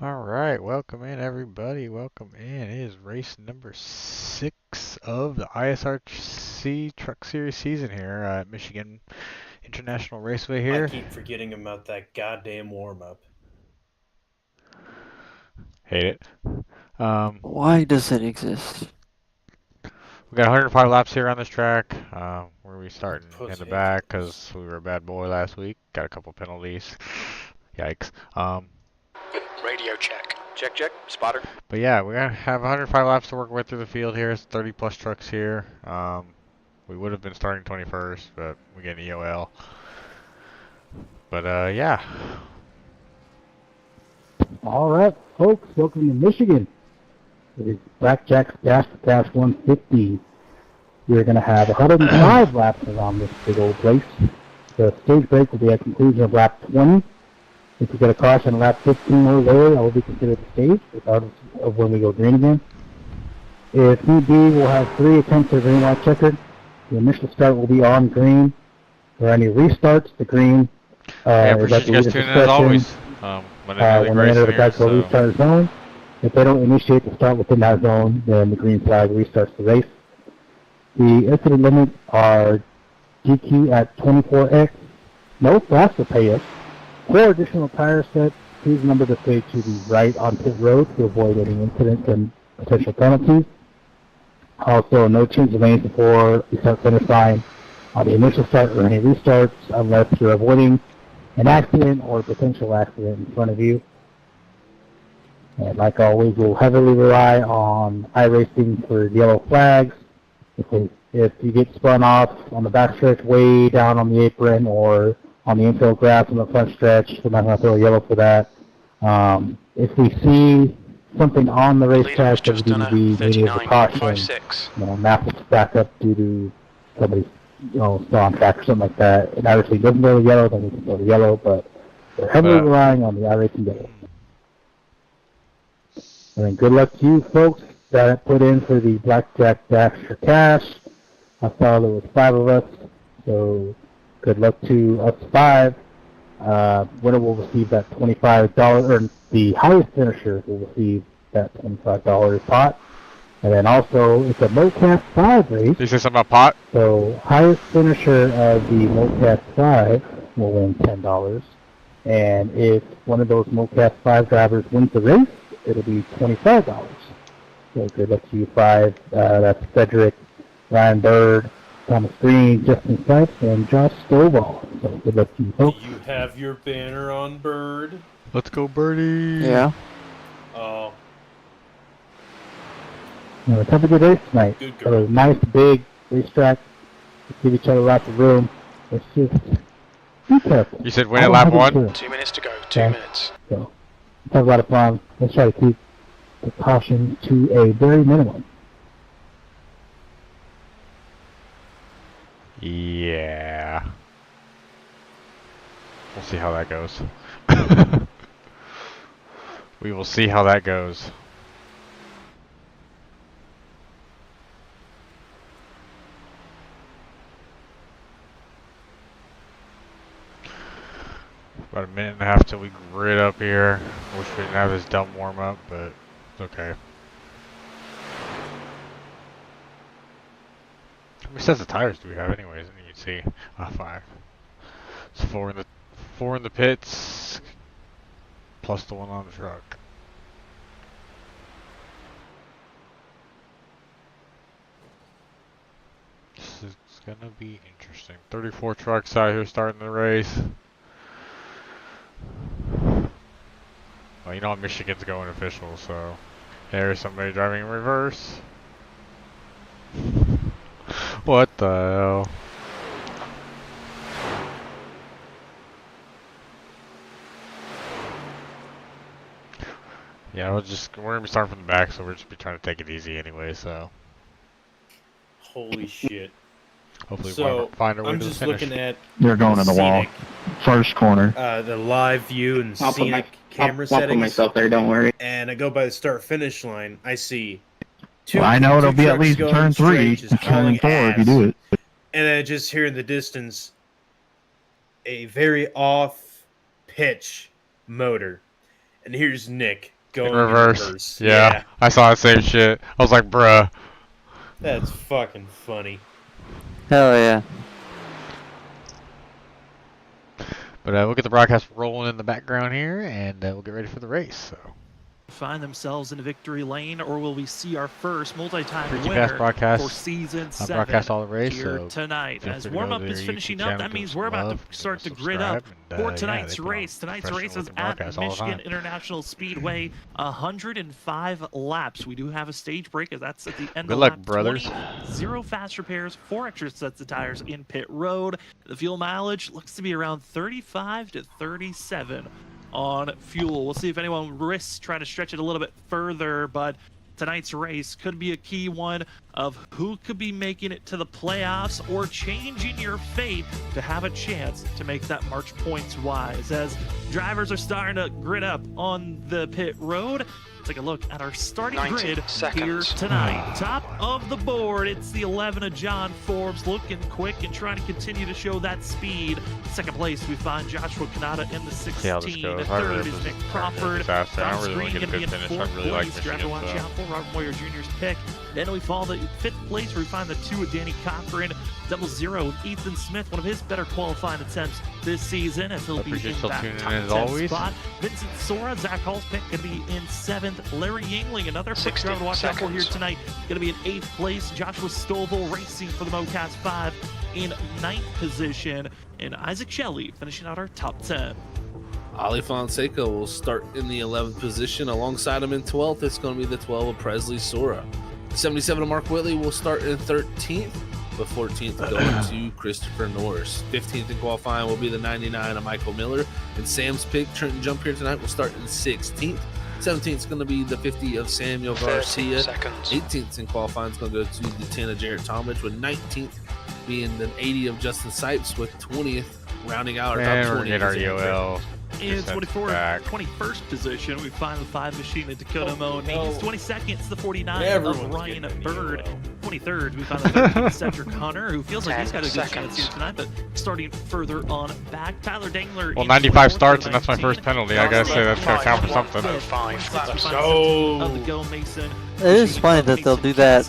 Alright, welcome in everybody. Welcome in. It is race number 6 of the ISRC Truck Series season here at Michigan International Raceway here. I keep forgetting about that goddamn warm-up. Hate it. Why does it exist? We got 105 laps here on this track. We're restarting in the back Potatoes. because we were a bad boy last week. Got a couple penalties. Yikes. Radio check. Check, check. Spotter. But yeah, we're going to have 105 laps to work with through the field here. It's 30 plus trucks here. We would have been starting 21st, but we get an EOL. But yeah. All right, folks, welcome to Michigan. It is Blackjack's Dash 150. We're going to have 105 laps around this big old place. The stage break will be at conclusion of lap 20. If you get a caution on lap 15 or lower, that will be considered the stage, regardless of when we go green again. If need be, we'll have 3 attempts at green light checkered. The initial start will be on green. For any restarts, the green Yeah, is at appreciate the you guys leader's tuning in as always. When when they enter the backfield restart zone. If they don't initiate the start within that zone, then the green flag restarts the race. The incident limits are GQ at 24x. No flash will pay us. 4 additional tire sets. Please remember to stay to the right on pit road to avoid any incidents and potential penalties. Also, no change of lanes before the start-finish line on the initial start or any restarts unless you're avoiding an accident or potential accident in front of you. And like always, we'll heavily rely on iRacing for yellow flags. If you get spun off on the backstretch way down on the apron or on the infield grass on the front stretch, we're not going to throw yellow for that. If we see something on the racetrack that would be needed as a caution, map will back up due to somebody still on track or something like that, and iRacing doesn't go to yellow, then we can go to yellow, but we're heavily relying on the iRacing yellow. And then good luck to you folks that put in for the Blackjack Dash for cash. I saw there was 5 of us, so good luck to us 5. Winner will receive that $25, or the highest finisher will receive that $25 pot. And then also, it's a MoCast 5 race. Did you say something about pot? So, highest finisher of the MoCast 5 will win $10. And if one of those MoCast 5 drivers wins the race, it'll be $25. So good luck to you 5. That's Cedric, Ryan Bird, Thomas Green, Justin Sipes, and Josh Stovall. So good luck to you folks. Do you have your banner on, Bird? Let's go, Birdie. Yeah. Oh. Let's have a good race tonight. Good Got girl. a nice big racetrack. Let's give each other lots of room. Let's just be careful. You said win at lap 1? 2 minutes to go. 2 Okay. minutes. So let's have a lot of fun. Let's try to keep the caution to a very minimum. Yeah. We'll see how that goes. We will see how that goes. About a minute and a half till we grid up here. Wish we didn't have this dumb warm up, but it's okay. How many sets of tires do we have anyways? And you can see 5. It's 4 in the pits plus the one on the truck. This is gonna be interesting. 34 trucks out here starting the race. Well, you know Michigan's going official, so there's somebody driving in reverse. What the hell? Yeah, we're gonna be starting from the back, so we're just be trying to take it easy anyway. So Holy shit. hopefully So, we'll find our way I'm to the just finish. looking at They're going in the wall. First corner. the live view and scenic camera I'll put settings, myself there, don't worry. and I go by the start-finish line. I see 2 Well, I know it'll two be at trucks least going turn 3, straight, just turn hauling 4 if you ass. do it. And I just hear in the distance a very off pitch motor. And here's Nick going In reverse. in reverse. Yeah, I saw the same shit. I was like, bruh. That's fucking funny. Hell yeah. But we'll get the broadcast rolling in the background here, and we'll get ready for the race. So. Find themselves in a victory lane, or will we see our first multi-time Freaky winner Fast broadcast. for season 7 Broadcast all the race here so tonight? As feel free to warm-up go to is their finishing YouTube up, channel, that give means them we're some about love, to start the give them grid subscribe, up and, for yeah, tonight's they can race. Tonight's race is the at broadcast all the Michigan time. International Speedway, 105 laps. We do have a stage break, as that's at the end Good of luck, lap brothers. 20. 0 fast repairs, 4 extra sets of tires in pit road. The fuel mileage looks to be around 35 to 37 on fuel. We'll see if anyone risks trying to stretch it a little bit further, but tonight's race could be a key one of who could be making it to the playoffs or changing your fate to have a chance to make that March points wise. As drivers are starting to grid up on the pit road, take a look at our starting 90 grid here seconds. tonight. Top of the board, it's the 11 of John Forbes, looking quick and trying to continue to show that speed. Second place, we find Joshua Kanata in the See how this 16. goes. Third is Nick Crawford. Disaster. I Tom really want to Screen get a gonna good be in finish. I fourth really like place. Michigan. Driver watch out for Robert Moyer Jr.'s pick. Then we fall to 5th place where we find the 2 of Danny Cochran. 00 with Ethan Smith, one of his better qualifying attempts this season, as he'll be in appreciate you that tuning top in as 10 always. spot. Vincent Sora, Zach Hall's pick, going to be in 7th. Larry Yingling, another quick 60 driver to watch out for here seconds. tonight, going to be in 8th place. Joshua Stovall racing for the MoCast 5 in 9th position. And Isaac Shelley finishing out our top 10. Ali Fonseca will start in the 11th position. Alongside him in 12th, it's going to be the 12 of Presley Sora. The 77 of Mark Whitley will start in 13th, but 14th going to Christopher Norris. 15th in qualifying will be the 99 of Michael Miller. And Sam's pick, Trenton Jump here tonight, will start in 16th. 17th is going to be the 50 of Samuel 30 Garcia. seconds. 18th in qualifying is going to go to the 10 of Jarrett Talmadge, with 19th being the 80 of Justin Sipes, with 20th rounding out our And top we're 20. getting our EOL. In Just 24th, back. 21st position, we find the 5 machine in Dakota Moniz. 22nd, it's the 49 Everyone's of Ryan getting Bird. 23rd, we find the 13th Cedric Hunter, who feels like he's got a good 10 chance here seconds. tonight, but starting further on back. Tyler Dangler. Well, in 95 24th, starts, and that's my 19. first penalty. I gotta say, that's gonna count for something. 5. Let's go. Of the Go Mason. It is funny that they'll do that,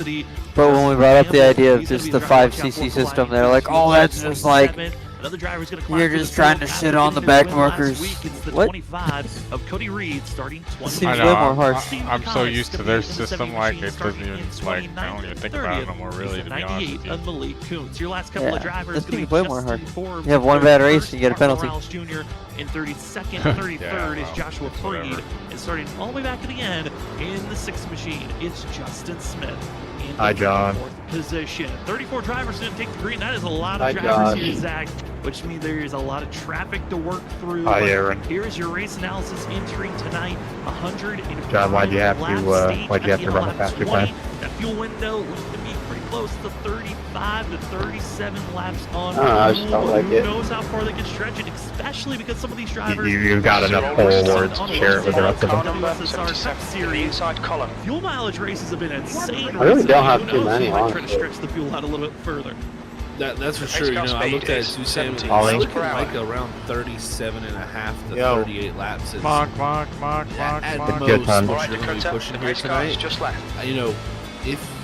but when we brought up the idea of just the 5cc system, they're like, oh, that's just like, Another driver's gonna you're just trying to shit on the back markers. What? 25 of Cody Reed starting 20. Seems I way know, more harsh. I'm so used to their system, like, it doesn't even, like, I don't even think about it no more, really, to be honest 98 with you. of Malik Kuntz. Your last couple of Yeah, drivers this gonna be seems way more Justin hard. Forbes You have one in bad 31st, race, you get a Mark penalty. Morales Jr. in 32nd, 33rd Yeah, is well, Joshua Freed, whatever. and starting all the way back at the end in the 6th machine, it's Justin Smith. In Hi, the John. 34th position. 34 drivers didn't take the green. That is a lot of Hi, drivers Josh. here, Zach, which means there is a lot of traffic to work through. Hi, But Aaron. Here's your race analysis entering tonight. 105 John, why'd you have to, lap stage why'd you have to at run a lap faster 20. time? That fuel window looks to be pretty close to 35 to 37 laps on I just fuel. don't like Who it. knows how far they can stretch it, especially because some of these drivers You've got enough pole where it's share it with the rest of Car them. number WSSR 77 Cup in the Series. inside column. Fuel mileage races have been insane. I really don't have Who too knows, many, we might try to honestly. stretch the fuel out a little bit further. That's for The sure. You race know, car I looked at it speed too, is Sam. 17 I was miles looking per hour. like around 37 and a half to Yo. 38 laps. It's Monk. at Monk. most Good time. what Alright, you're going to be Dakota, pushing the here race car is tonight. just left. You know, if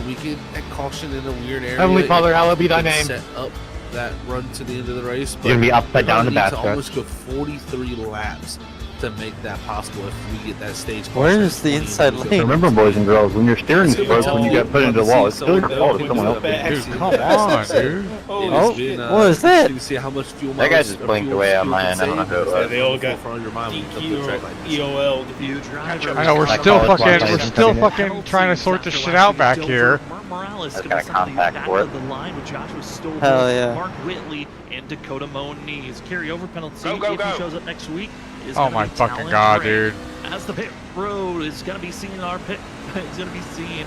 we get that caution in a weird area, Heavenly Father, it hallowed be thy could name. set up that run to the end of the race. But You're gonna be upside down in the we're gonna need to bathtub. almost go 43 laps to make that possible if we get that stage. Where caution is the at 20 inside and we go lane? Remember, boys and girls, when your steering is broke, when you get put into the wall, it's still your fault if someone else did. Dude, come on, dude. Oh, what is that? You can see how much fuel That guy mileage just or blinked fuel away on fuel my can end. I don't know save. who it was. They all got on your mind when you come to a track like this. EOL. Few drivers. I know, we're Like still college fucking, watch we're license still coming in. fucking trying to sort this shit out back here. That's kinda compact for it. The line with Joshua Stovall, Hell yeah. Mark Whitley, and Dakota Moniz. Carryover penalty Go, go, if go. he shows up next week. Is Oh gonna my be fucking Talon god, Gray. dude. As the pit road is going to be seeing our pit, is going to be seeing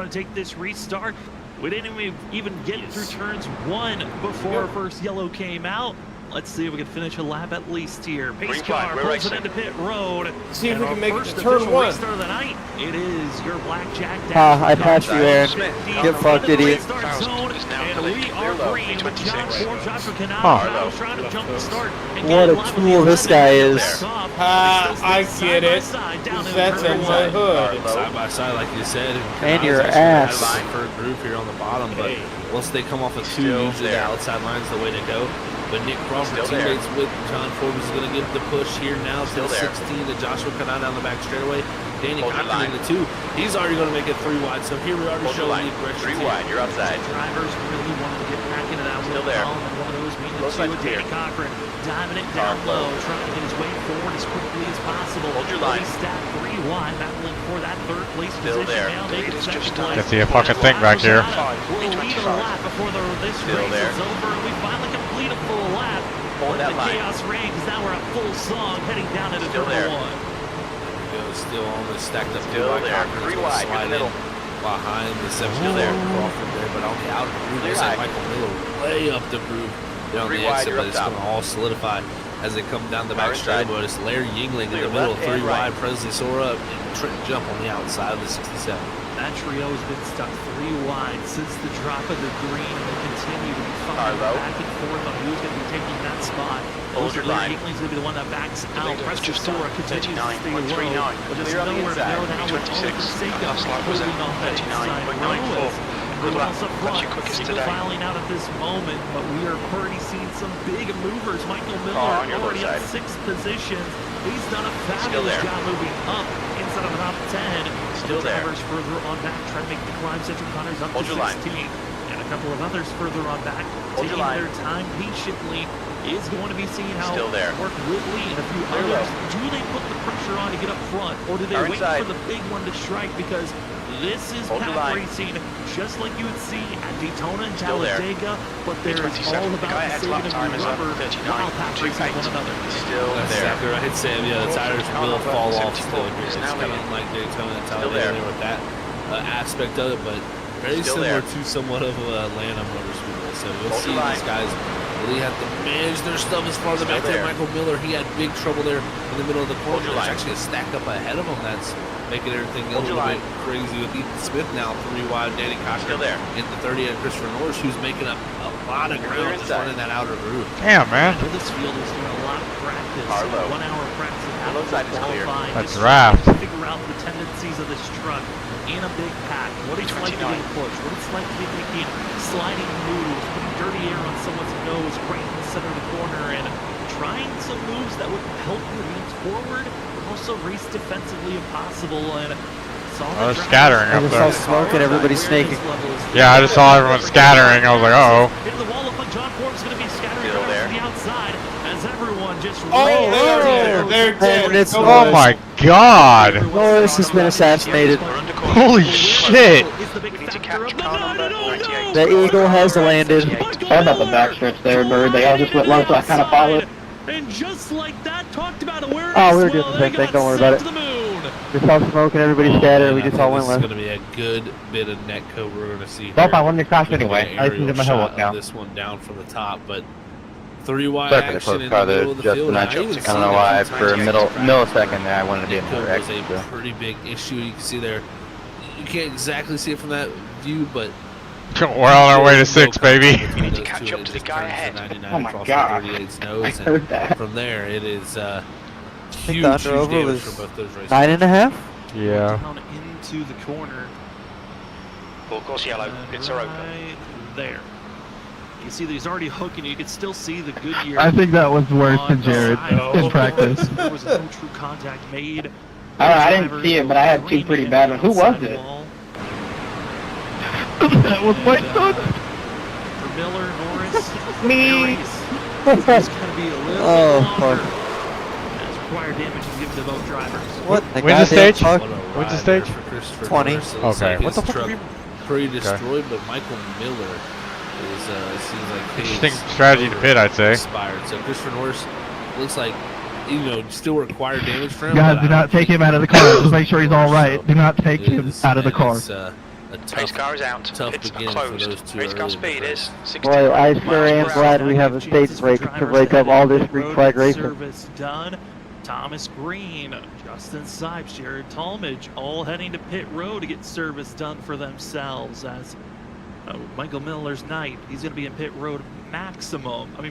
want to take this restart. We didn't even get through turns 1 before our first yellow came out. Let's see if we can finish a lap at least here. Pace car pulls it into pit road. See if we can make it to turn turn 1. Restart of the night. It is your Blackjack. I passed you, Aaron. Get fucked, idiot. And we are green with John Ford, Joshua Canal, trying to jump the start. What a tool this guy is. I get it. That's a hood. Side by side, like you said. And your ass. For a group here on the bottom, but once they come off of 2, usually the outside line's the way to go. But Nick Crawford, teammates with John Ford, is going to give the push here now to 16 to Joshua Canal down the back straightaway. Danny Cochran in the 2. He's already going to make it 3 wide. So here we are to show the aggression. 3 wide, you're outside. Drivers really wanted to get back into that Still there. one of those being the 2 with Danny Cochran diving it down low, trying to get his way forward as quickly as possible. Hold your line. Stack 3 wide, battling for that 3rd place Still position. there. Now making second place. Can see a fucking thing back here. We'll lead a lap before this race is over, and we finally complete a full lap. Hold that line. Chaos reigns. Now we're at full song, heading down into turn 1. Still almost stacked up. Still there. 3 wide. In the middle. Behind the 7 Still there. Crawford there, but on the outer groove, there's that Michael Miller way up the groove. Down the exit, but it's going to all solidify as they come down the back straightaway. It's Larry Yingling in the middle, 3 wide. Presley Sora and Trent Jump on the outside of the 67. That trio has been stuck 3 wide since the drop of the green, and they continue to be fighting back and forth on who's going to be taking that spot. Hold your line. Yingling's going to be the one that backs out. Presley Sora continues to stay low, 39. but there's Clear on the nowhere to inside. go now with Oliver Seiko holding on that inside row. Good luck. Up front, single filing out at this moment, but we are already seeing some big movers. Michael Miller already on 6th position. He's done a fabulous job moving up inside of the top 10. Still there. Drivers further on back trying to make the climb. Central Connors up Hold to your 16. line. And a couple of others further on back taking their time patiently. Is going to be seeing how Mark Whitley and a few others, do they put the pressure on to get up front, or do they wait for the big one to strike? Because this is pack racing, just like you would see at Daytona and Talladega, but there is all about the saving of the rubber while pack racing one another. Still there. Exactly right, Sam. Yeah, the tires will fall off still here. It's kind of like Daytona and Talladega there with that aspect of it, but very similar to somewhat of Atlanta Motorsports. So we'll see these guys really have to manage their stuff as far as the back there. Michael Miller, he had big trouble there in the middle of the corner. There's actually a stack up ahead of him that's making everything a little bit crazy with Ethan Smith now 3 wide. Danny Cochran in the 30 and Christopher Norris, who's making up a lot of ground just running that outer groove. Damn, man. I know this field is doing a lot of practice. 1 hour of practice. That's draft. To figure out the tendencies of this truck in a big pack. What it's like to get pushed. What it's like to be making sliding moves, putting dirty air on someone's nose, right in the center of the corner, and trying some moves that would help you lean forward, but also race defensively if possible. And they're scattering up there. I just saw smoke and everybody's snaking. Yeah, I just saw everyone scattering. I was like, uh oh. Into the wall looks like John Forbes going to be scattering to the outside as everyone just they're dead. Oh my god. Norris has been assassinated. Holy shit. The Eagle has landed. Sorry about the backstretch there, Bird. They all just went low, so I kind of followed. And just like that, talked about awareness. Oh, we were doing the same thing. Don't worry about it. Just saw smoke and everybody scattered. We just all went left. left. It's going to be a good bit of netco we're going to see. Nope, I wanted to crash anyway. I just needed my helmet now. This one down from the top, but 3 wide Sorry for the action close in car the there, middle of the Justin. field. I don't know why for a millisecond there I wanted to be in the It was exit. a pretty big issue. You can see there. You can't exactly see it from that view, but We're on our way to 6, baby. You need to catch up to the guy ahead. Oh my god. I heard that. From there, it is think huge, the huge underover damage was for both those races. 9.5? Yeah. Down into the corner. Full course yellow. It's open. Right there. You see that he's already hooking. You can still see the Goodyear. I think that was worse than on Jared the side. in practice. There was no true contact made. I didn't see it, but I had 2 pretty bad ones. Who was it? That was my son. For Miller, Norris, Me. It's going to be a little longer. fuck. As required damage is given to both drivers. What? When's the stage? Fuck? What's the stage? 20. Okay. What the fuck? Pretty destroyed, but Michael Miller is seems like Interesting strategy to pit, I'd say. Expired. So Christopher Norris looks like still required damage for him. Guys, do not take him out of the car. Just make sure he's all right. Do not take him out of the car. Pace car is out. tough Pits are beginning for closed. those two. Race car early in the speed is race. 60 Boy, I sure miles am per glad hour. we have a stage break to break up all this Greek flag racing. Service done. Thomas Green, Justin Sipes, Jared Talmadge, all heading to pit road to get service done for themselves. As Michael Miller's Knight, he's going to be in pit road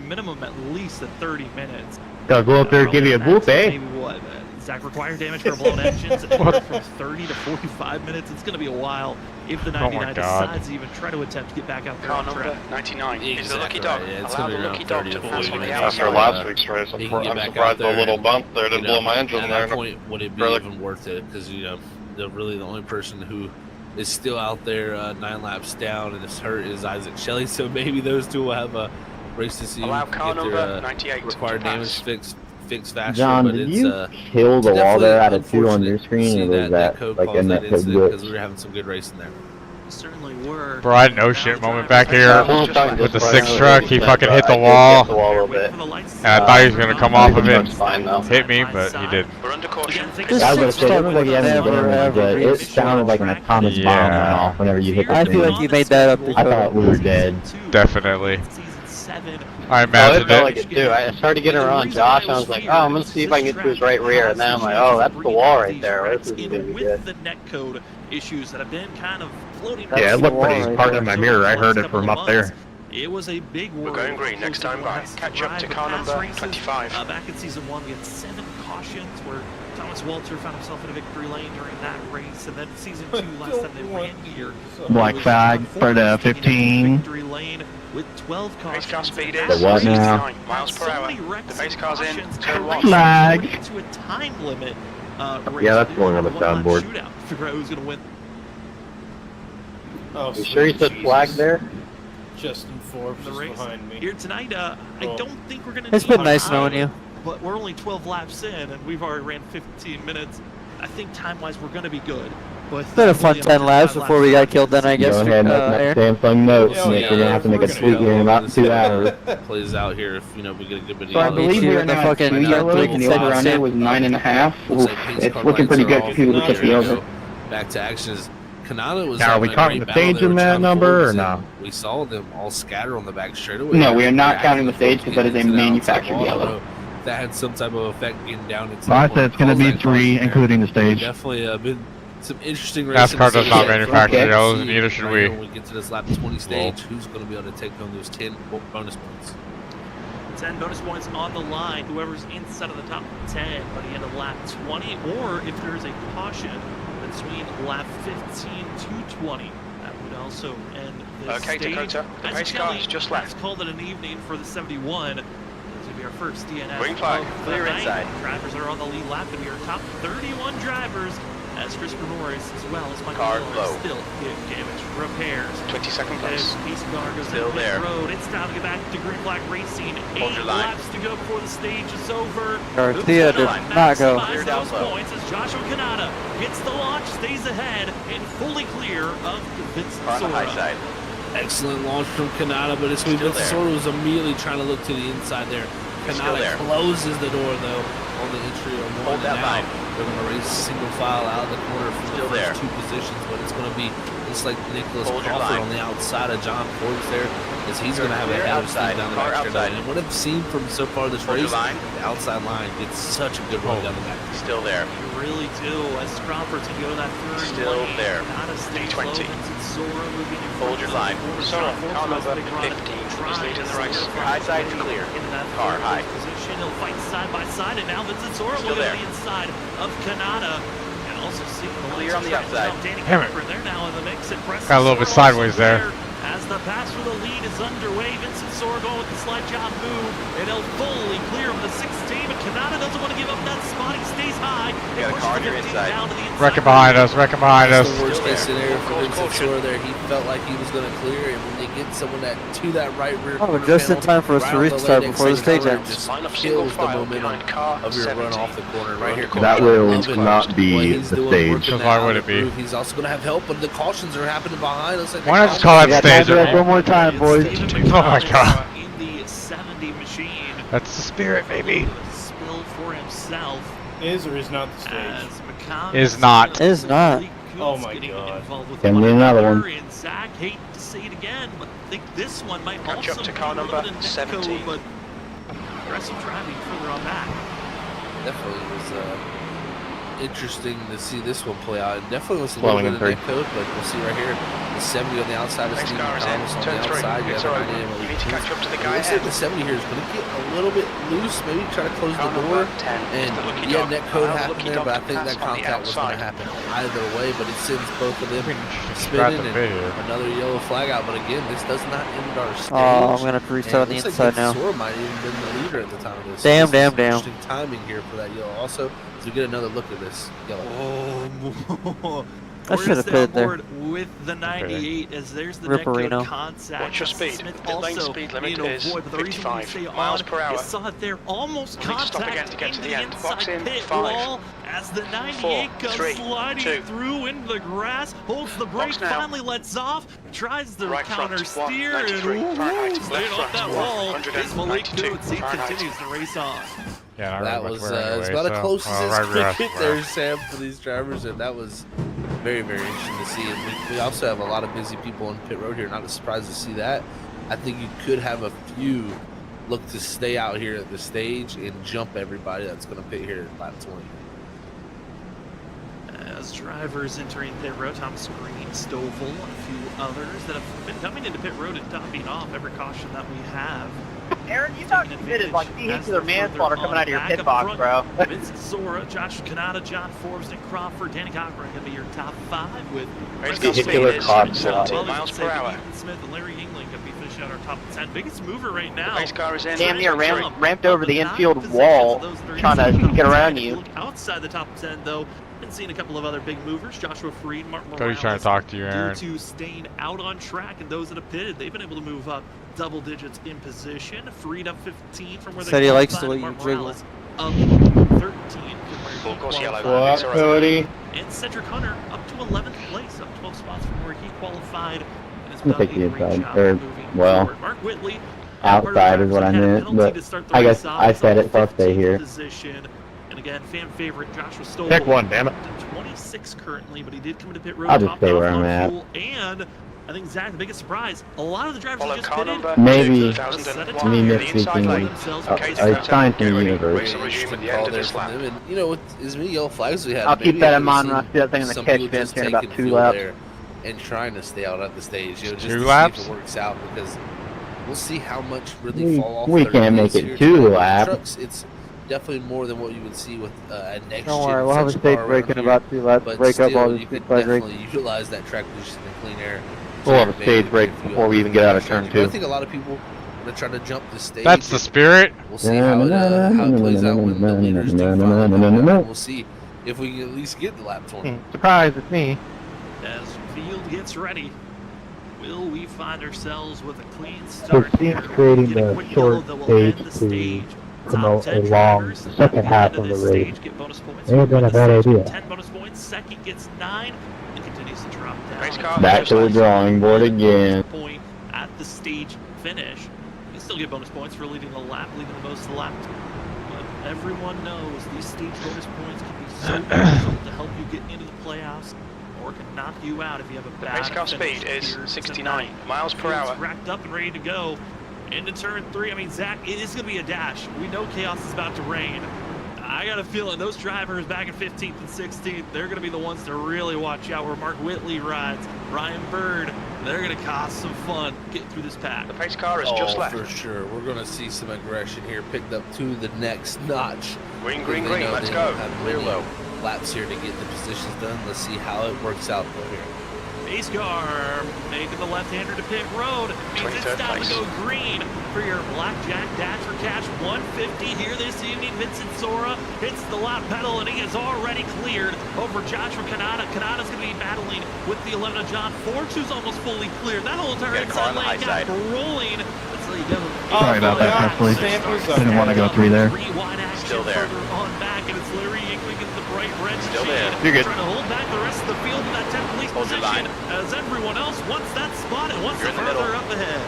minimum at least at 30 minutes. Gotta go up there and give you a whoop, eh? Maybe what? Zach required damage for blown engines anywhere from 30 to 45 minutes. It's going to be a while if the 99 decides to even try to attempt to get back out there Car on number track. 99 is the Exactly lucky dog. right, yeah, it's Allow gonna the be lucky around dog 30 to to pass 40 on the minutes. After outside. last week's race, He I'm can get back out surprised the there little and, bump there didn't blow my engine at there. that point, would it be Really? even worth it? Because really the only person who is still out there 9 laps down and is hurt is Isaac Shelley. So maybe those two will have a race to see who Allow can car get number their 98 required to damage pass. fixed faster. John, but did it's you kill the wall there out of 2 on your screen, or was that like in that code because we glitch? were having some good racing there. Certainly were. Bro, I had no shit moment back here with the 6 truck. He fucking hit the I did wall, get the wall a little bit. and I thought he was gonna come off of it, Truck's fine though. hit me, but he didn't. We're under caution. This I was gonna six say, it truck looked like he had any never, damage, ever but it reached sounded like an atomic bomb went Yeah. off whenever you hit the I feel screen. like you made that up. I thought we were dead. Definitely. Season 7. I Oh, it imagined felt like it. it too. I started getting around Josh, and I was like, oh, I'm gonna see if I can get to his right rear, and then I'm like, oh, that's the wall right there. This is gonna be With good. the netcode issues that have been kind of floating. Yeah, it around looked the pretty wall hard for in my the mirror. I last heard it couple from of up there. months. It was a big worry. We're going green. Next time by. Catch up to car number 25. Back in season 1, we had 7 cautions where Thomas Walter found himself in a victory lane during that race, and then season 2, last time they ran here, Black flag for the 15. victory lane with 12 Race car cautions. speed and is The what now? 69 miles per hour. The base car's in. Turn one. Flag. To a time limit. Yeah, that's going on the soundboard. Shootout. Figure out who's going to win. Oh, You sure you said flag there? Justin Forbes The is race behind me. here tonight. I don't think we're going to. It's been nice knowing you. But we're only 12 laps in, and we've already ran 15 minutes. I think time-wise, we're going to be good. But It's been a fun 10 laps before we got killed then, I guess. Go ahead and make that Samsung note, Oh, Nick. yeah. We're gonna have to make a We're tweet gonna here in go. about 2 hours. Plays out here if we get a good video. So I believe you we're in the now fucking at 2 yellows, and the over under was 9.5. Oof, it's looking pretty good for people to take the over. Back to actions. Kanata was. Now, are we having a counting great the battle stage there in with that John number, or Forbes, no? and We saw them all scatter on the back straightaway. No, we are not They're counting the acting stage because that is a into the outside manufactured wall. I don't yellow. know if that had some type of effect getting down into. I said it's gonna be 3, including the stage. Definitely been some interesting racing. NASCAR does not Yeah, manufacture okay. yellows, and neither should Right we. When we get to this lap 20 stage, who's going to be able to take home those 10 bonus points? 10 bonus points on the line. Whoever's inside of the top 10 by the end of lap 20, or if there is a caution between lap 15 to 20, that would also end the Okay, stage. Dakota. The As pace car Kelly has just has left. called it an evening for the 71. This will be our first DNF. Green flag. of the Clear night. inside. Drivers are on the lead lap, and we are top 31 drivers. As Christopher Norris, as well as Michael Car Miller, low. still get damage repairs. 22nd As place. Peace Car goes Still down pit there. road. It's time to get back to Green Flag Racing. Hold 8 your line. laps to go before the stage is over. Garcia did not go. Maximize Clear down those low. points as Joshua Kanata gets the launch, stays ahead, and fully clear of Vincent Car on the high Sora. side. Excellent launch from Kanata, but it's when Still Vincent there. Sora was immediately trying to look to the inside there. Still Kanata there. closes the door though on the entry on one. Hold that and now line. they're going to race single file out of the corner for Still the there. first 2 positions, but it's going to be just like Nicholas Hold your Crawford line. on the outside of John Forbes there, as he's going to have a Clear head of outside. steam down the Car back straight. outside. And what I've seen from so far this Hold your race, line. the outside line gets such a good run down the back. Still there. You really do. As Crawford's going to go that third Still lane. there. Kanata stays 20. low. Vincent Sora moving in Hold front your of line. Forbes. Sora, Forbes car has a number big run. 15 is Trying leading the to race. solidify High side is his clear. in that Car third high. position. He'll fight side by side, and now Vincent Sora Still will go to there. the inside of Kanata. And also seeing the Clear on the lines of outside. traffic. Danny Damn it. Cooper, they're now in the mix. And Preston Got a little bit Sora sideways also there. as the pass for the lead is underway. Vincent Sora going with the slide job move, and he'll fully clear of the 16, but Kanata doesn't want to give up that spot. He stays high. You got a car on your inside. Down to the inside. Wrecking behind us, wrecking behind us. That's the worst Still case there. scenario for Full Vincent caution. Sora there. He felt like he was going to clear, and when they get someone to that right rear Oh, corner just in panel, time for us to right on the restart lane before the exit stage corner, ends. just Line up single kills the file momentum behind car of your run 17. off the corner Right here. That will Love it. not be What he's the doing, stage. working Because why that would out it be? of the groove. He's also going to have help, but the cautions are happening behind. Looks like Why the not just call that cautions- stage? Yeah, one more time, boys. Oh my god. In the 70 machine. That's the spirit, baby. Spill for himself Is or is not the as stage? McConnell Is not. Is not. Oh my getting God. involved with Can we another one? and Zach, hate to say it again, but I think this one might Catch also up to be car a little number bit of net 17. code, but aggressive driving further on back. Definitely was interesting to see this one play out. It definitely was a Flowing little bit in of net code, but we'll see right here. The 70 on the outside of Next Steve car is in. Thomas on Turn the 3. outside. You It's have open. 90 You need to catch up to the It guy looks like ahead. the 70 here is going to get a little bit loose, maybe try to close Car the door. number 10 is And the lucky yeah, dog. net code Allow the happened lucky there, dog but I to think pass that on the contact was going to outside. happen either way, but it sends both of them Scrap spinning the and video. another yellow flag out. But again, this does not end our stage. Oh, I'm gonna have to reset on And the it looks inside like now. Sora might even been the leader at the time of this. Damn, So this is damn. Interesting timing here for that yellow. Also, as we get another look at this yellow. Oh, I should have pitted there. with the 98 as there's the Ripperino. net code contact. Watch your speed. Smith Pit lane also speed limit being is avoid, but the reason we 55 stay miles on, per hour. You saw it there, almost We'll need to stop again contact to get to into the the end. Box inside in, pit 5, wall as the 98 4, goes 3, sliding 2. through into the grass, holds the brake, Box now. finally lets off, tries the Right front, counter steer, and 193 Fahrenheit. staying Left off front, that wall. His Malik 192 Coates, he Fahrenheit. continues to race on. Yeah, I That remember was where anyway, it's about as so- close well, as right it's where I quick hit was. there, Sam, for these drivers, and that was very, very interesting to see. And we also have a lot of busy people on pit road here. Not surprised to see that. I think you could have a few look to stay out here at the stage and jump everybody that's going to pit here at lap 20. As drivers entering pit road, Thomas Green, Stovall, and a few others that have been coming into pit road and topping off every caution that we have. Aaron, you talking committed like vehicular manslaughter coming out of your pit box, front, bro. Vincent Zora, Josh Kanata, John Forbes, Nick Crawford, Danny Cochran going to be your top 5 with Vehicular car slaughter. miles per hour. Ethan Smith and Larry Yingling going to be finishing out our top 10. Biggest mover right now. Pace car is in. Damn near Jump ramped over the up infield 9 wall, positions of those trying to 36 get top around 10. you. Look outside the top 10 though. Been seeing a couple of other big movers. Joshua Freed, Martin Cody's trying to talk to you, Aaron. Due to staying out on track, and those that have pitted, they've been able to move up double digits in position. Freed up 15 from where they Said he likes the qualified, way you Martin jiggle. Morales up 13 from where Full he course yellow. qualified. It's all right. Cody? And Cedric Hunter up to 11th place, up 12 spots from where he qualified. And has I'll done take a the great inside, job or, moving well, forward. Mark Whitley, outside is what I meant, but I guess I said it, so I'll stay here. Position. And again, fan favorite Joshua Stoll. Pick one, damn it. 26 currently, but he did come into pit road. I'll just topped stay off where I'm on at. fuel, and I think Zach, the biggest surprise, a lot of the drivers Follow who just car pitted. number Maybe 2001. me Near the inside misspeaking lane. was Okay, a sign from get the ready. universe. Race will resume at the Call end of there this from lap. them. And, you know, with as many yellow flags we had, I'll keep maybe that I in mind could've when I see that thing in the some catch people fence just here in about taking 2 fuel laps. there and trying to stay out at the stage, you know, just 2 to laps? see if it works out, because we'll see how much really We- fall off. we 30 can't make minutes it here 2 tonight. With laps. Trucks, it's definitely more than what you would see with a next Don't gen worry, we'll have a section stage car break around in here. about 2 laps. But Break up still, all you these could inside breaks. definitely utilize that track position and clean air. We'll have a Maybe stage with break a few before other we even get out of strategies. turn But I 2. think a lot of people are going to try to jump the stage. That's the spirit. We'll see how it plays out when the leaders do final. We'll see if we can at least get to lap 20. Surprise, it's me. As field gets ready, will we find ourselves with a clean So start it seems here? creating Get a the quick yellow short that will end stage the to stage. promote Top a 10 long drivers at second the half end of the this race. stage get bonus points. May have been a bad Wins the idea. stage, 10 bonus points. Second gets 9 and continues to drop down. Race car Back to the drawing board again. Point at the stage finish. You still get bonus points for leading the lap, leading the most lap. But everyone knows these stage bonus points can be so crucial to help you get into the playoffs, or can knock you out if you have a bad Race car finish speed is here 69 tonight. miles per Field's hour. racked up and ready to go into turn 3. I mean, Zach, it is going to be a dash. We know chaos is about to reign. I got a feeling those drivers back in 15th and 16th, they're going to be the ones to really watch out where Mark Whitley rides, Ryan Bird. They're going to cause some fun getting through this pack. The pace car is just left. For sure. We're going to see some aggression here picked up to the next notch. Green, They green, green. know Let's they go. don't have Clear many low. laps here to get the positions done. Let's see how it works out though here. Pace car making the left-hander to pit road. Means it's 23rd time to place. go green for your Blackjack Dash for Cash 150 here this evening. Vincent Sora hits the lap pedal, and he is already cleared over Joshua Kanata. Kanata's going to be battling with the 11 of John Forbes, who's almost fully cleared. That whole entire Get a car inside on the lane high got side. rolling. That's how you go. Sorry about that, Presley. Samples up. Didn't want to go 3 there. Rewind action Still there. further on back, and it's Larry Yingling in the bright red Still shade. there. You're good. Trying to hold back the rest of the field in that 10th police Hold your position line. as everyone else wants that spot and wants You're to in the further middle. up ahead.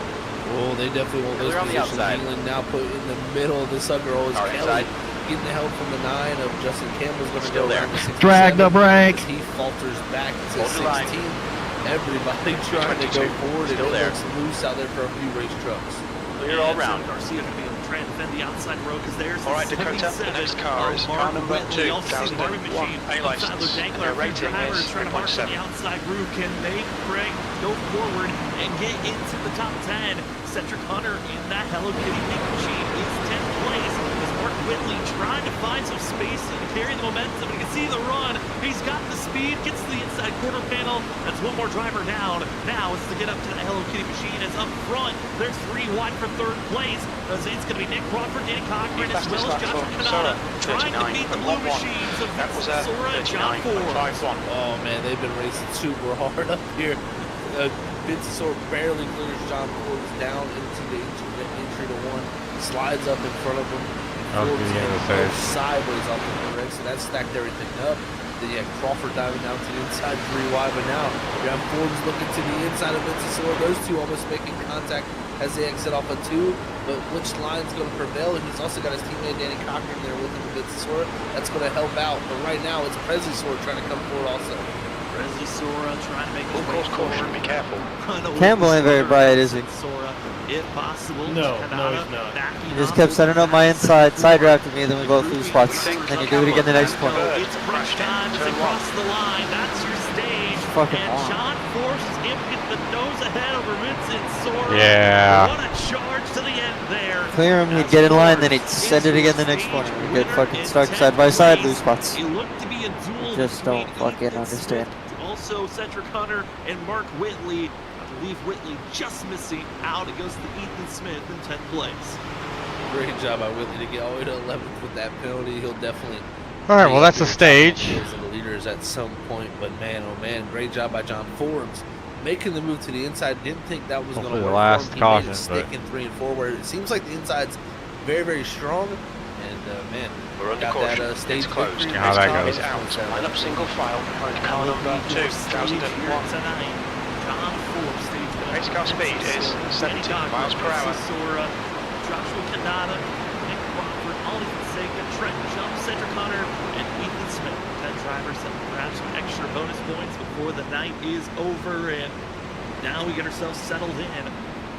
Oh, they definitely want those They're on the positions. outside. England now put in the middle of the Sucker Roll is Car Kelly. inside. getting the help from the 9 of Justin Campbell's going to go there. around to 67. Drag the brake. He falters back to Hold the line. 16. Everybody trying to go 22. forward, and Still it there. looks loose out there for a few race trucks. Clear all round. Garcia going to be able to try and defend the outside road because there's All right, Dakota, the next car is car number 2001, A license. And their rating is trying to mark on 3.7. the outside groove. Can they break, go forward, and get into the top 10? Cedric Hunter in that Hello Kitty pink machine is 10th place. As Mark Whitley trying to find some space to carry the momentum. You can see the run. He's got the speed, gets to the inside quarter panel. That's one more driver down. Now it's to get up to the Hello Kitty machine. As up front, there's 3 wide for 3rd place. It's going to be Nick Crawford, Danny Cochran, as well as Joshua Canada trying to beat the blue machines of That was Sora and John Ford. 39.51. Oh man, they've been racing super hard up here. Vincent Sort barely clears John Forbes down into the entry to 1, slides up in front of him. That was Forbes the end of the goes stage. sideways off the correct, so that stacked everything up. Then you had Crawford diving down to the inside 3 wide, but now you have Forbes looking to the inside of Vincent Sort. Those two almost making contact as they exit off of 2. But which line's going to prevail? He's also got his teammate Danny Cochran there with him, Vincent Sort. That's going to help out. But right now it's Presley Sort trying to come forward also. Presley Sora trying to make his Of way course, caution, be careful. Campbell ain't very bright, is he? Sora, if possible. No, Canada he's not. backing He just up. kept setting up my inside, side drafting me, then we both lose spots. Then you do it again the next one. It's crunch time to cross the line. That's your stage. Fucking and on. John Force is able to get the nose ahead over Vincent Sora. Yeah. What a charge to the end there. Clear him, he'd get in line, then he'd send it again the next one. We get fucking stuck side by side, lose spots. It looked to be a duel. Just don't between fucking Ethan understand. Smith, also Cedric Hunter and Mark Whitley. I believe Whitley just missing out. It goes to Ethan Smith in 10th place. Great job by Whitley to get all the way to 11th with that penalty. He'll definitely. All right, well, that's the stage. The leaders at some point, but man, oh man, great job by John Forbes making the move to the inside. Didn't think that was going Hopefully to the work. last for him. He caution, made it stick but- in 3 and 4, where it seems like the inside's very, very strong. And man, We're under got caution. that stage It's closed. victory. How that Next car goes. is out. Line up single file behind car number 2001. Tonight, John Forbes, stage one. Race car speed is 70 miles per hour. Sora, Joshua Canada, Nick Crawford, Ollie Fonseca, Trent Jump, Cedric Hunter, and Ethan Smith. 10 drivers that will grab some extra bonus points before the night is over. And now we get ourselves settled in.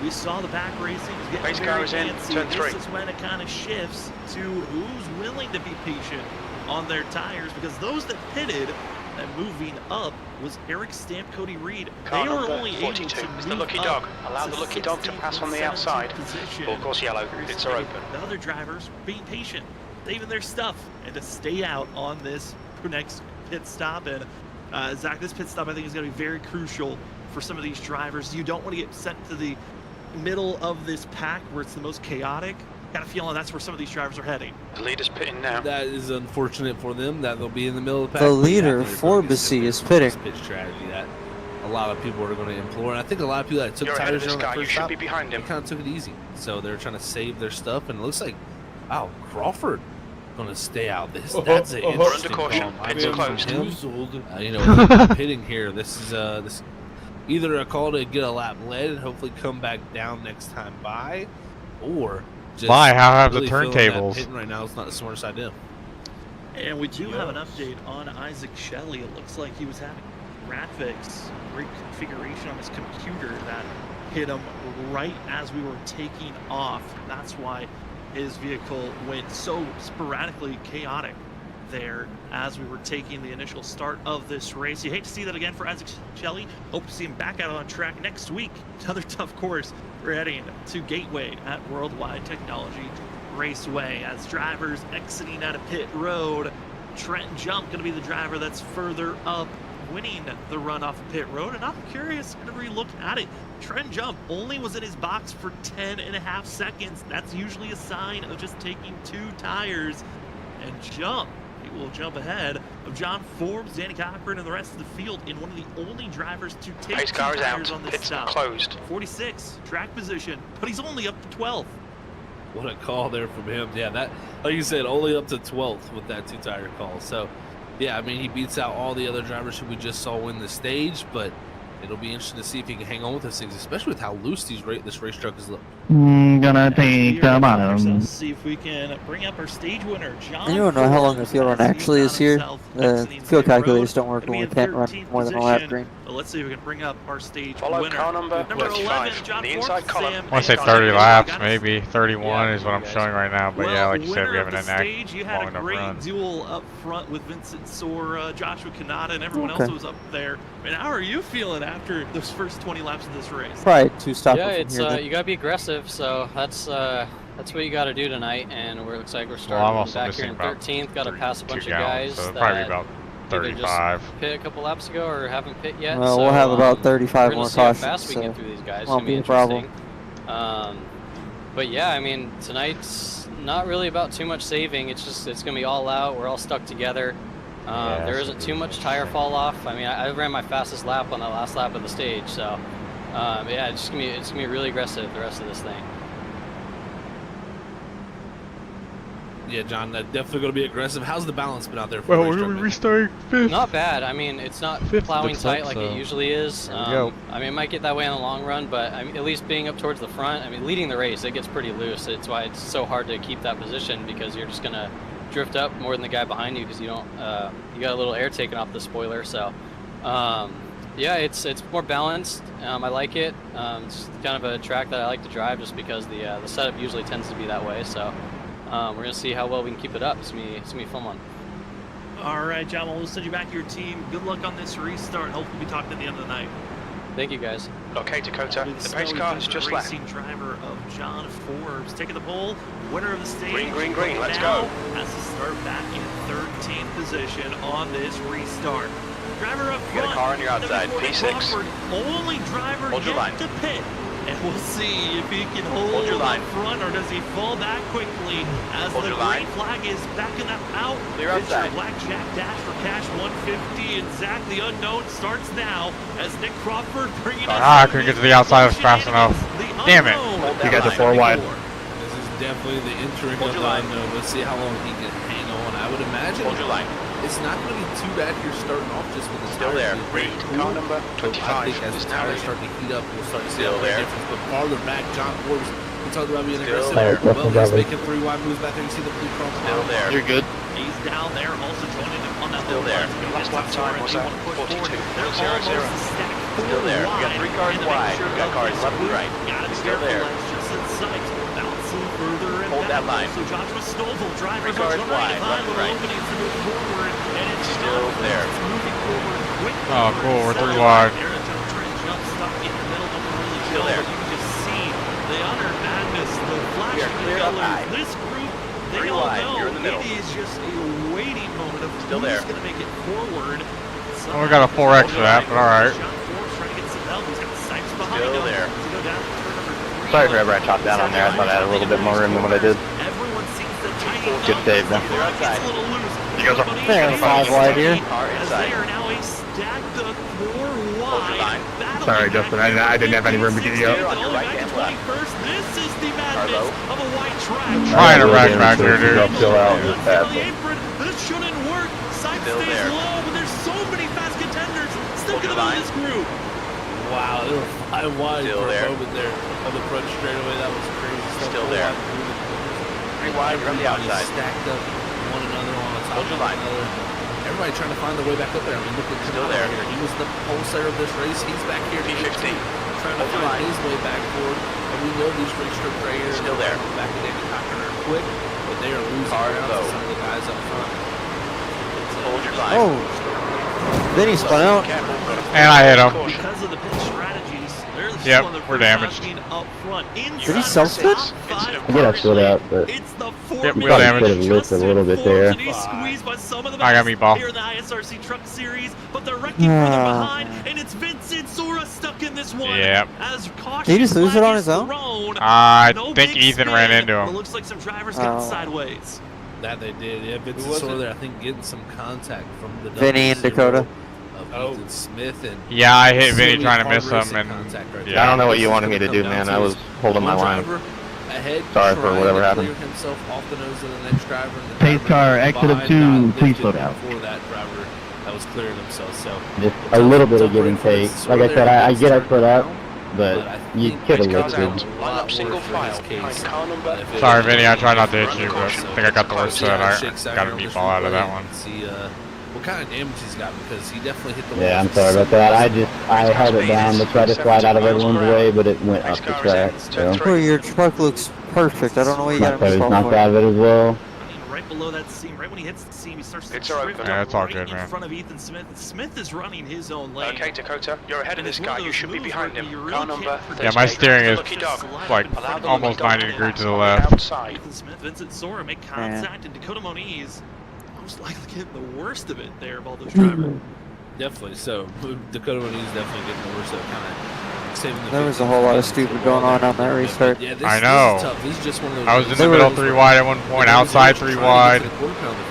We saw the back racing is getting Race very car is in, fancy. turn 3. This is when it kind of shifts to who's willing to be patient on their tires, because those that pitted and moving up was Eric Stamp, Cody Reed. Car They were number only able 42 to is the move lucky up dog. Allow to the lucky dog to 16th pass on the and outside. 17th position. Of course, yellow. It's are open. The other drivers being patient, saving their stuff, and to stay out on this next pit stop. And Zach, this pit stop I think is going to be very crucial for some of these drivers. You don't want to get sent to the middle of this pack where it's the most chaotic. Got a feeling that's where some of these drivers are heading. The leader's pitting now. That is unfortunate for them that they'll be in the middle of the pack. The leader, I think it's gonna be Forbesy, is simple pitting. Pit strategy that a lot of people are going to employ. And I think a lot of people that took You're ahead of tires this on that guy. You first should stop, be behind they him. kind of took it easy. So they're trying to save their stuff. And it looks like, wow, Crawford going to stay out. That's an We're interesting under caution. call. Pits are closed. You know, pitting here. This is this either a call to get a lap led and hopefully come back down next time by, or just Why? How have the really feeling that turntables? pitting right now is not the smartest idea. And we do have an update on Isaac Shelley. It looks like he was having graphics reconfiguration on his computer that hit him right as we were taking off. That's why his vehicle went so sporadically chaotic there as we were taking the initial start of this race. You hate to see that again for Isaac Shelley. Hope to see him back out on track next week. Another tough course. We're heading to Gateway at Worldwide Technology Raceway as drivers exiting out of pit road. Trent Jump going to be the driver that's further up, winning the run off of pit road. And I'm curious to relook at it. Trent Jump only was in his box for 10.5 seconds. That's usually a sign of just taking 2 tires. And Jump, he will jump ahead of John Forbes, Danny Cochran, and the rest of the field in one of the only drivers to take Pace 2 car is tires out. on this Pits are stop. closed. 46, track position, but he's only up to 12th. What a call there from him. Yeah, that, like you said, only up to 12th with that 2-tire call. So, yeah, I mean, he beats out all the other drivers who we just saw win the stage, but it'll be interesting to see if he can hang on with those things, especially with how loose this race truck is looking. Gonna take the bottom. See if we can bring up our stage winner, John. And you don't know how long the field run actually is here. The field calculators don't work when we can't run more than a lap green. But let's see if we can bring up our stage Follow winner. car number 11, John the Forbes, inside column. Sam I want to say Hancock. 30 laps, maybe 31 is what I'm showing right now. But yeah, Well, like you said, we winner haven't of the stage, you had long a enough great run. duel up front with Vincent Sora, Joshua Kanata, and everyone else Okay. who was up there. And how are you feeling after those first 20 laps of this race? Probably 2 stops Yeah, from it's here. Then. you gotta be aggressive. So that's what you gotta do tonight. And it looks like we're Well, I'm starting also back missing here in about 13th. Got to pass a bunch 32 of gallons, guys so probably that about either just 35. pit a couple laps ago or haven't pit yet. Well, so, we'll have about we're 35 gonna more see how cautions, fast we so can get through these guys. It's won't gonna be be a problem. interesting. But yeah, I mean tonight's not really about too much saving. It's gonna be all out. We're all stuck together. There isn't too much tire fall off. I mean, I ran my fastest lap on that last lap of the stage, so yeah, it's gonna be really aggressive the rest of this thing. Yeah, John, definitely going to be aggressive. How's the balance been out there for Well, the we're racetrack, man? restarting 5th. Not bad. I mean, it's not Fifth plowing looks like, tight like so it usually is. there we go. I mean, it might get that way in the long run, but I mean, at least being up towards the front, I mean, leading the race, it gets pretty loose. It's why it's so hard to keep that position because you're just going to drift up more than the guy behind you because you don't, you got a little air taken off the spoiler. So, yeah, it's more balanced. I like it. It's kind of a track that I like to drive just because the setup usually tends to be that way. So. We're going to see how well we can keep it up. It's going to be a fun one. All right, John, we'll send you back to your team. Good luck on this restart. Hopefully we talk at the end of the night. Thank you, guys. Okay, Dakota. The pace car is just left. Racing driver of John Forbes taking the pole. Winner of the stage. Green, let's now go. Has to start back in 13th position on this restart. Driver up front. Get a car on your outside. P6. Crawford, only driver Hold your yet line. to pit. And we'll see if he can hold your line. up front or does he fall back quickly as Hold the your green line. flag is backing them out. Clear It's your outside. Blackjack dash for cash 150 and Zach the Unknown starts now as Nick Crawford bringing us I couldn't get to the outside fast enough. Damn it. Hold You that guys are line. 4 wide. This is definitely the entering Hold of your the line. unknown. Let's see how long he can hang on. I would imagine Hold your line. it's not going to be too bad if you're starting off just with the Still there. tires. Read car number So 25 I think as is the now tires ready. start to heat up, we'll start to see Still a there. difference. But farther back, John Forbes, we talked about being Still aggressive. there. Well, he's making 3 wide moves back there. You see the blue cross. Still there. You're good. He's down there, also joining him on that Still low there. line. Last lap time was They want to push 42. forward. They're 0, 0. almost stacked Still there. We got 3 cars and to make wide. sure We got of cars this left and group, right. Gotta be Still careful, there. that's just in sight. Bouncing further and Hold that back. line. So Joshua Stovall, drivers 3 cars are trying wide, to find left and little right. openings to move forward, and it's Still John there. Forbes moving forward quickly. Oh, cool, we're 3 Second wide. There, John Trent jump stuck in the middle, don't really Still go, there. but you can just see the utter madness, the flashing clear up colors. high. This group, they 3 all wide, know you're in the middle. it is just a waiting moment of Still who's there. going to make it forward. Well, we got a 4X for that, but alright. John Forbes trying to get some help. He's got Sipes behind Still him. there. To go down to turn number 3. Sorry for ever I chopped down on there. I thought I had a little bit more room than what I did. Everyone seems to tighten Good up save, as the though. front gets a little loose. You guys are There, 5 wide here. Car As inside. they are now a stacked of 4 Hold your wide. line. battling Sorry, back Justin, I didn't have any room to get you up. On your right and left. This is the madness low. of a white track. Trying to wreck back here, dude. Uphill out Let's just go past to the him. apron. This shouldn't work. Side Still stays there. low, but there's so many fast contenders stuck Hold in the your middle of line. this group. Wow, they were 5 wide Still for there. a moment there on the front straightaway. That was crazy. Still there. 3 wide, you're on the Everybody outside. stacked up one another on the top Hold your of line. another. Everybody trying to find their way back up there. I mean, look at Still Kamala there. here. He was the pole sitter of this race. He's back here. P15. Trying to Hold your find line. his way back forward. And we know these race strips right here. Still there. Back in David Cochran are quick, but they are losing Car ground to low. some of the guys up front. Hold your line. Oh, then he spun out. Careful. And I hit him. Caution. Because of the pit strategies, they're the Yep, one of the we're first damaged. time being up front. Did he self-split? I get I split out, but It's the Yep, Forbes. wheel damage. Could have looked a little bit there. And he's squeezed by some of the I got best meatball. here in the ISRC Truck Series, but they're wrecking further behind, and it's Vincent Sora stuck in this one. Yep. As caution Did he just lose it flag on is his own? thrown. I No think big Ethan spin, ran into but him. looks like some drivers got Oh. sideways. That they did. Yeah, Vincent was Sora it? there, I think, getting some contact from the Vinny and 0 Dakota. of Ethan Smith and Yeah, I hit Vinny silly trying to hard miss him, racing and contact right yeah. there. I don't know what you wanted me to do, man. I was holding my One line. driver ahead, Sorry for trying whatever to happened. clear himself off the nose of the next driver. And the Pace driver car, exit of behind 2, got please lifted slow down. Before that driver that was clearing himself. So Just a little bit of give and take. Like I said, I get I split out. but I you think could his have Cars lifted. out. Line up single file. Behind car number. Sorry, Vinny, I try not to hit you, but I Caution. think I got the worst See set. how I it shakes out got a here on this meatball out of replay that one. and see what kind of damage he's got, because he definitely hit the Yeah, wall. I'm sorry about that. I held it down to try to slide out of everyone's way, but it went up the track. So Well, your truck looks perfect. I don't know what you my got car to is be knocked out of it as well. Right below that seam, right when he hits the seam, he starts to It's all right, drift yeah, up it's all right good, in man. front of Ethan Smith. Smith is running his own lane. Okay, Dakota, you're ahead of And this it's one guy. of You those should be moves behind where him. you really Car can't number. predict Yeah, my 38. steering is Lucky dog. like Allow the almost lucky dog 90 degrees to the on left. outside. Ethan Smith, Vincent Sora make contact, and Dakota Moniz most likely getting the worst of it there of all those drivers. Definitely. So Dakota Moniz definitely getting the worst of it, kind of saving the. There was a whole lot of stupid going on that restart. Yeah, I know. This is tough. This is just one of those. I was in the They middle were- 3 wide at one point, outside 3 wide.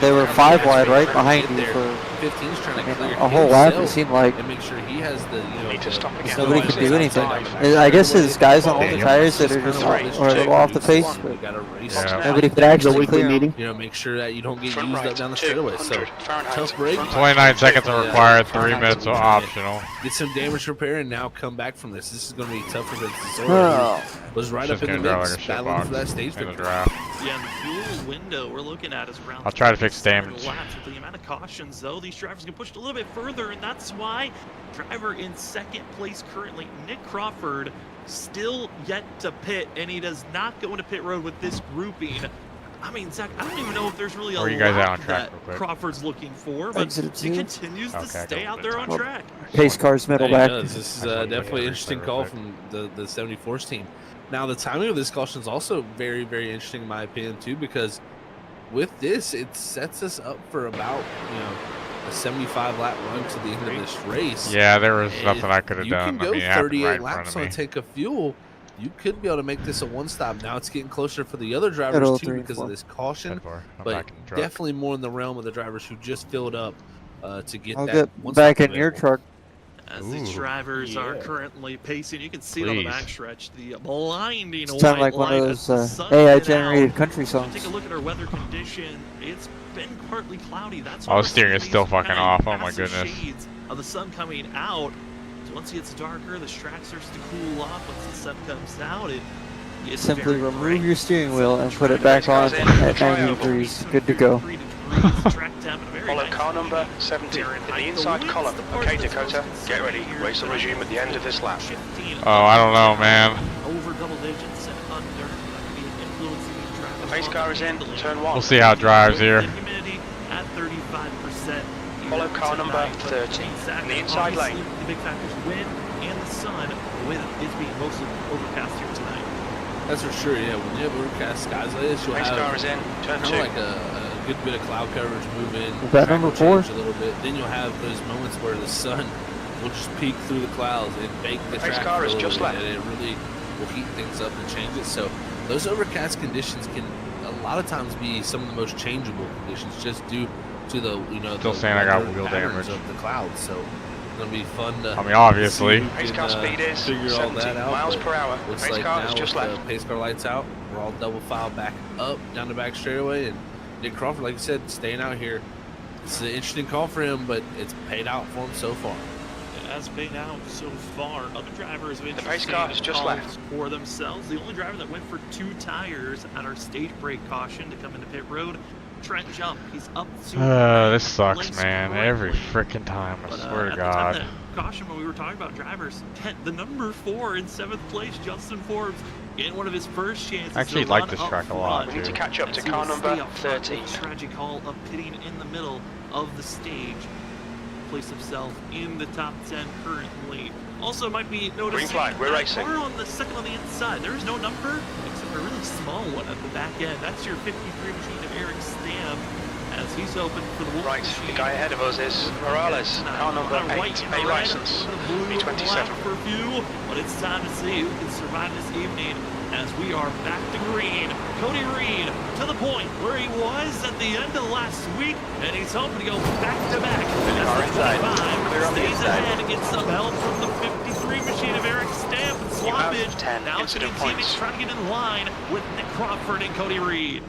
They were 5 wide right behind you for 15's trying to clear a whole lap. It himself seemed like and make sure he has the Need to stop again. nobody could do anything. Outside. I guess his guys on older Damn. tires that are just or a little off the pace, but You gotta race. Yeah. nobody could The actually weekly clear 'em. meeting. You know, make sure that you don't get Front used right, up down the 200 straightaway. So Fahrenheit. tough break. Front 29 seconds are required, 3 minutes are Yeah. optional. Get some damage repair and now come back from this. This is going to be tough for Vincent Sora. Oh. Was right Just up in gonna the drive mix, like a battling shitbox for that stage in the victory. draft. Yeah, and the fuel window we're looking at is around. I'll try to fix 37 damage. laps. With the amount of cautions, though, these drivers get pushed a little bit further, and that's why driver in second place currently, Nick Crawford, still yet to pit, and he does not go into pit road with this grouping. I mean, Zach, I don't even know if there's really a Where are you guys at lot on track that real quick? Crawford's looking for, but Exit he two. continues to Okay, stay go out with there it. on Well, track. Pace car's middle Yeah, back. he does. This is That's what we definitely gotta an interesting replay call real from the 74's team. Now, the timing of this caution is also very, very interesting in my opinion, too, because with this, it sets us up for about, a 75 lap run to the end of this race. Yeah, there was If nothing I could have you done. can I go mean, it happened 38 right in front laps of on me. a tank of fuel. You could be able to make this a one-stop. Now it's getting closer for the other drivers, Middle, too, 3 and because 4. of this caution. 10-4. I'm But back in the truck. definitely more in the realm of the drivers who just filled up to get I'll that get one-stop back in your available. truck. As these Ooh. drivers are currently pacing, you can see it on the Please. backstretch, the blinding It sounded like white one of light those as the sun AI went generated out. country If you songs. take a look at our weather condition, it's been partly cloudy. That's Oh, why steering we're is seeing still these fucking kinda off. Oh my massive goodness. shades of the sun coming out. So once it gets darker, the track starts to cool off. Once the sun comes out, it gets Simply very remove bright. your steering wheel and put it back on at 90 degrees. Good to go. Follow car number 17 in the inside column. Okay, Dakota, get ready. Race will resume at the end of this lap. Oh, I don't know, man. Over double digits and under. That could be influencing these drivers. Pace car is in, turn 1. We'll see how it drives here. Humidity at 35%. Follow car number 13 in the inside lane. The big factors, wind and the sun. The wind is being mostly overcast here tonight. That's for sure, yeah. When you have overcast skies like this, you'll Pace have car is in, turn kind 2. of like a good bit of cloud coverage move in. Is that track number will 4? change a little bit. Then you'll have those moments where the sun will just peek through the clouds and bake the Pace track car for a is little just bit, left. and it really will heat things up and change it. So those overcast conditions can a lot of times be some of the most changeable conditions, just due to the Still the saying I got weather wheel patterns damage. of the clouds. So it's gonna be fun to. I mean, obviously. see who Pace can, car speed is figure all 17 that out, miles but per hour. looks Pace like car now is just with left. the pace car lights out, we're all double file back up down the back straightaway, and Nick Crawford, like you said, staying out here. It's an interesting call for him, but it's paid out for him so far. It has paid out so far. Other drivers have The pace car has just left. for themselves. The only driver that went for 2 tires at our stage brake caution to come into pit road, Trent Jump. He's up to This sucks, place man. currently. Every freaking time. I But, swear at to the time God. that caution when we were talking about drivers, the number 4 in 7th place, Justin Forbes, getting one of his first chances. I actually to like run this up track a lot, front. We need to too. catch up to As he car will number stay up front with 13. the tragic call of pitting in the middle of the stage. Place himself in the top 10 currently. Also might be noticing flag, we're that racing. car on the second on the inside. There is no number except a really small one at the back end. That's your 53 machine of Eric Stam as he's open for the Wolf Right, machine. the guy ahead of us is Morales, car number 8, A license, B27. For fuel, but it's time to see who can survive this evening as we are back to green. Cody Reed to the point where he was at the end of last week, and he's hoping to go back to back. Car As inside. the 25 Clear on the stays inside. ahead and gets some help from the 53 machine of Eric Stamp and You have swappage. 10 Now incident teammates points. trying to get in line with Nick Crawford and Cody Reed.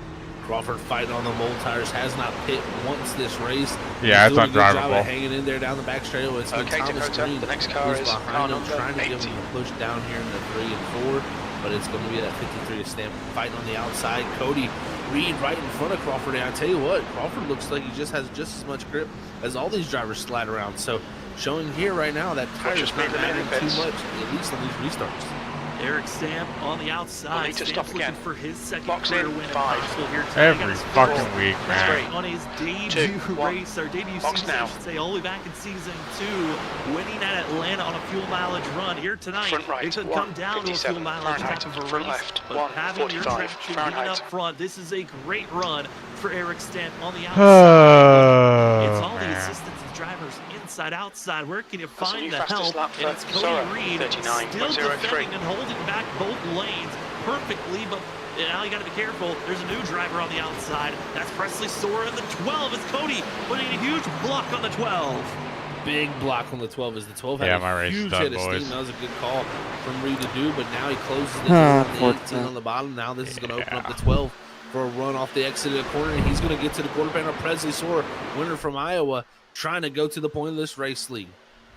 Crawford fighting on the mold tires, has not pit once this race. Yeah, He's it's doing a good job undrivable. of hanging in there down the back straightaway. It's Okay, Thomas Dakota, Green the next car who's is behind him, car trying to give 80. him a push down here in the 3 and 4. But it's going to be that 53 stamp fighting on the outside. Cody Reed right in front of Crawford. And I tell you what, Crawford looks like he just has just as much grip as all these drivers slide around. So showing here right now that tire's not mattering too much, at least on these restarts. Eric Stamp on the outside. We'll need to stop Stamp's again. looking for his second Box career in, win. 5. Possible here tonight. Every fucking week, That's man. right. On his debut 2, 1. race, or debut Box season, now. I should say, all the way back in season 2, winning at Atlanta on a fuel mileage run. Here tonight, Front right, it could 1, come down to a fuel 57. mileage Fahrenheit. type of a Front race, left, but 1, having your 45. traction being Fahrenheit. up front, this is a great run for Eric Stamp on the outside. It's all the Man. assistance of drivers inside, outside. Where can you That's the find new the fastest help? lap And for it's Cody Sora, Reed 39.03. still defending and holding back both lanes perfectly, but now you got to be careful. There's a new driver on the outside. That's Presley Sora in the 12. It's Cody putting a huge block on the 12. Big block on the 12 as the 12 had my a race is huge done, head of boys. steam. That was a good call from Reed to do, but now he closes the door on the 18 on the bottom. Now this is going to open up the 12 for a run off the exit of the corner, and he's going to get to the quarter panel. Presley Sora, winner from Iowa, trying to go to the point of this race lead.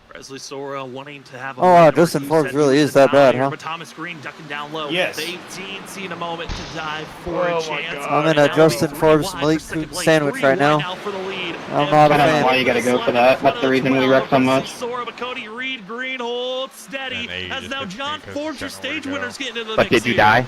Presley Sora wanting to have a Oh, wow, lead over Justin two Forbes set really moves is that to tie bad, here, huh? But Thomas Green ducking down low. Yes. The 18 seeing a moment to dive for Oh a my chance. God. I'm in And a now Justin three Forbes wide Malik for second Cooten place, sandwich 3 right wide now. for the lead. I'm And not a I don't know fan. why you got to go for that. That's the reason we wreck so much. Sora, but Cody Reed, Green holds steady. And then As just now hits me John 'cause Forbes, your he's got nowhere stage to go. winners, getting into the But mix did you here. die?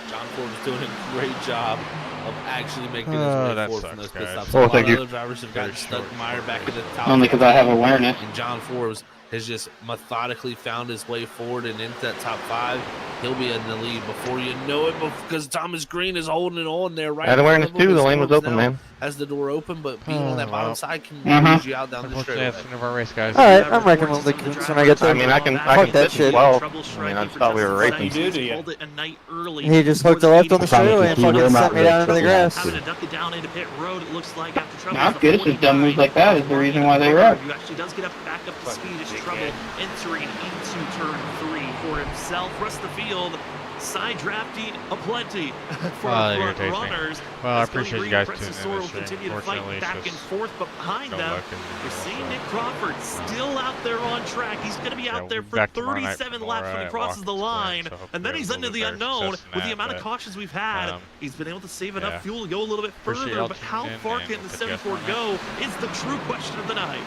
John Forbes doing a great job of actually making his way that forward from sucks, those pit guys. stops. Well, A lot thank of you. other drivers have gotten Very stuck short mired back in the top. Only because I have 15. awareness. And John Forbes has just methodically found his way forward and into that top 5. He'll be in the lead before you know it, because Thomas Green is holding it on there right I had in front awareness of him. too. The As lane was Forbes open, now man. has the door open, but being on that bottom well. side can Mhm. lose you out down the Unfortunately, that's straightaway. the end of our race, guys. All right, I'm wrecking Malik Cooten when I get there. I mean, I can Fuck that sit shit. 12. I mean, I just thought we were racing. You do, do you? Called it a night early He just before hooked a left on the Probably straightaway and can see fucking you're sent not me down into the really grass. Having to duck it down into pit road, it looks like after trouble. Not good. It's just dumb moves like that is the reason why they wreck. Who actually does get up back up to speed as trouble entering into turn 3 for himself. Rest of the field, side drafting aplenty for our front irritates me. runners. Well, I As Cody appreciate you Reed, guys Princess tuning Sora in will this stream. continue to fight Fortunately, it's back and just forth, but behind no them, luck in we're the seeing field, Nick so. Crawford still out there on track. He's going to be out Yeah, there we'll be for back tomorrow night for 37 laps when he more, crosses the walk-ins line, today, so and then hopefully he's we'll into be the better unknown. success than With the that, amount of but, cautions we've had, he's been able to save enough fuel to go a little bit Appreciate further, y'all but how tuning in, far and can we'll the catch you guys 7-4 tomorrow go is the true question of the night.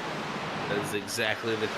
That is exactly the